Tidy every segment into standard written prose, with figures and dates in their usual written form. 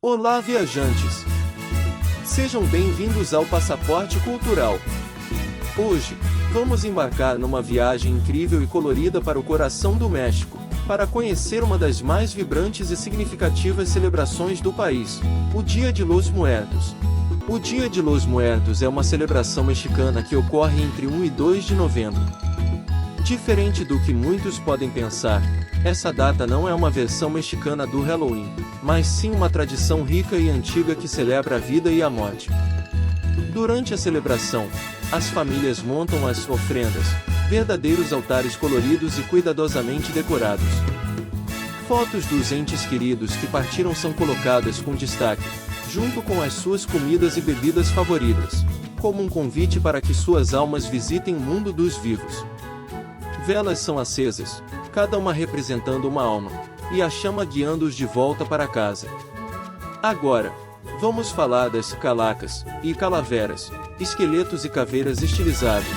Olá, viajantes! Sejam bem-vindos ao Passaporte Cultural. Hoje, vamos embarcar numa viagem incrível e colorida para o coração do México, para conhecer uma das mais vibrantes e significativas celebrações do país, o Dia de los Muertos. O Dia de los Muertos é uma celebração mexicana que ocorre entre 1 e 2 de novembro. Diferente do que muitos podem pensar, essa data não é uma versão mexicana do Halloween, mas sim uma tradição rica e antiga que celebra a vida e a morte. Durante a celebração, as famílias montam as ofrendas, verdadeiros altares coloridos e cuidadosamente decorados. Fotos dos entes queridos que partiram são colocadas com destaque, junto com as suas comidas e bebidas favoritas, como um convite para que suas almas visitem o mundo dos vivos. Velas são acesas, cada uma representando uma alma, e a chama guiando-os de volta para casa. Agora, vamos falar das calacas e calaveras, esqueletos e caveiras estilizados,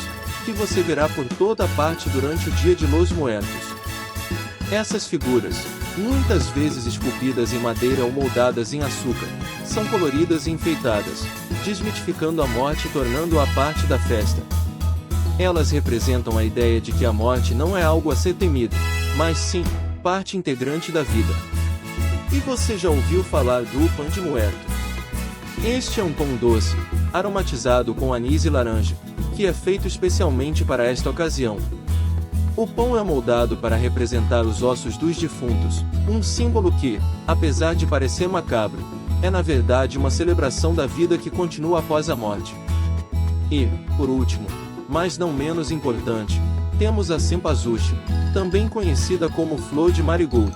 que você verá por toda a parte durante o Dia de los Muertos. Essas figuras, muitas vezes esculpidas em madeira ou moldadas em açúcar, são coloridas e enfeitadas, desmitificando a morte e tornando-a parte da festa. Elas representam a ideia de que a morte não é algo a ser temido, mas sim, parte integrante da vida. E você já ouviu falar do Pan de Muerto? Este é um pão doce, aromatizado com anis e laranja, que é feito especialmente para esta ocasião. O pão é moldado para representar os ossos dos defuntos, um símbolo que, apesar de parecer macabro, é na verdade uma celebração da vida que continua após a morte. E, por último, mas não menos importante, temos a cempasúchil, também conhecida como flor de marigold.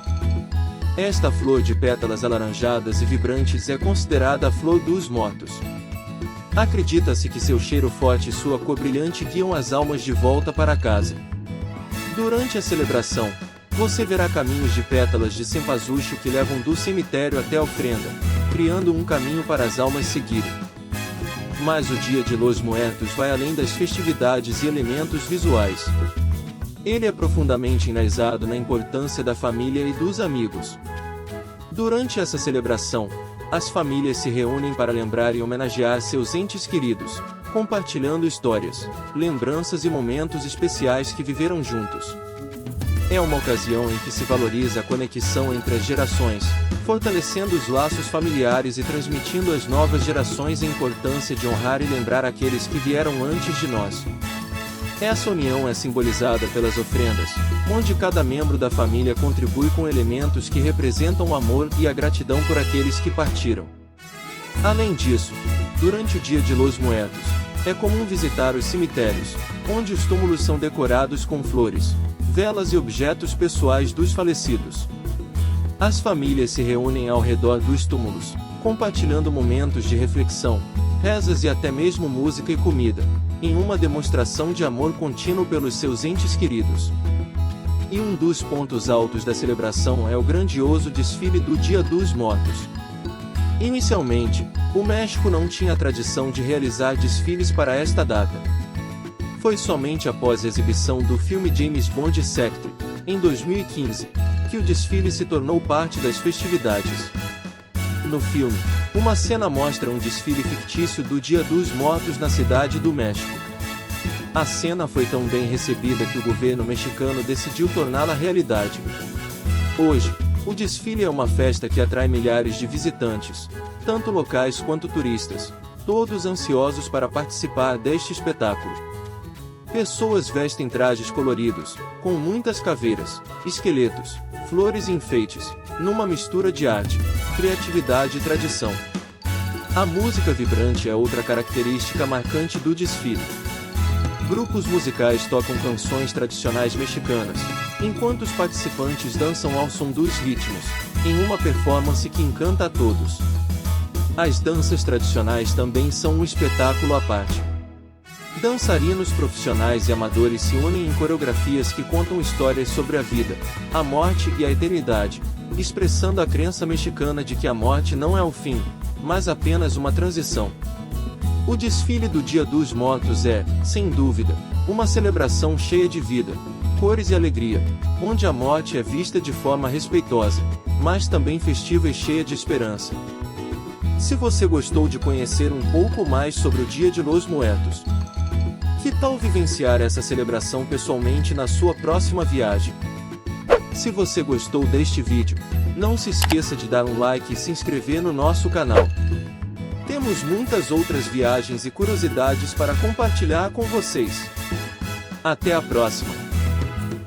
Esta flor de pétalas alaranjadas e vibrantes é considerada a flor dos mortos. Acredita-se que seu cheiro forte e sua cor brilhante guiam as almas de volta para casa. Durante a celebração, você verá caminhos de pétalas de cempasúchil que levam do cemitério até a ofrenda, criando um caminho para as almas seguirem. Mas o Dia de los Muertos vai além das festividades e elementos visuais. Ele é profundamente enraizado na importância da família e dos amigos. Durante essa celebração, as famílias se reúnem para lembrar e homenagear seus entes queridos, compartilhando histórias, lembranças e momentos especiais que viveram juntos. É uma ocasião em que se valoriza a conexão entre as gerações, fortalecendo os laços familiares e transmitindo às novas gerações a importância de honrar e lembrar aqueles que vieram antes de nós. Essa união é simbolizada pelas ofrendas, onde cada membro da família contribui com elementos que representam o amor e a gratidão por aqueles que partiram. Além disso, durante o Dia de los Muertos, é comum visitar os cemitérios, onde os túmulos são decorados com flores, velas e objetos pessoais dos falecidos. As famílias se reúnem ao redor dos túmulos, compartilhando momentos de reflexão, rezas e até mesmo música e comida, em uma demonstração de amor contínuo pelos seus entes queridos. E um dos pontos altos da celebração é o grandioso desfile do Dia dos Mortos. Inicialmente, o México não tinha a tradição de realizar desfiles para esta data. Foi somente após a exibição do filme James Bond Spectre, em 2015, que o desfile se tornou parte das festividades. No filme, uma cena mostra um desfile fictício do Dia dos Mortos na cidade do México. A cena foi tão bem recebida que o governo mexicano decidiu torná-la realidade. Hoje, o desfile é uma festa que atrai milhares de visitantes, tanto locais quanto turistas, todos ansiosos para participar deste espetáculo. Pessoas vestem trajes coloridos, com muitas caveiras, esqueletos, flores e enfeites, numa mistura de arte, criatividade e tradição. A música vibrante é outra característica marcante do desfile. Grupos musicais tocam canções tradicionais mexicanas, enquanto os participantes dançam ao som dos ritmos, em uma performance que encanta a todos. As danças tradicionais também são um espetáculo à parte. Dançarinos profissionais e amadores se unem em coreografias que contam histórias sobre a vida, a morte e a eternidade, expressando a crença mexicana de que a morte não é o fim, mas apenas uma transição. O desfile do Dia dos Mortos é, sem dúvida, uma celebração cheia de vida, cores e alegria, onde a morte é vista de forma respeitosa, mas também festiva e cheia de esperança. Se você gostou de conhecer um pouco mais sobre o Dia de los Muertos, que tal vivenciar essa celebração pessoalmente na sua próxima viagem? Se você gostou deste vídeo, não se esqueça de dar um like e se inscrever no nosso canal. Temos muitas outras viagens e curiosidades para compartilhar com vocês. Até a próxima!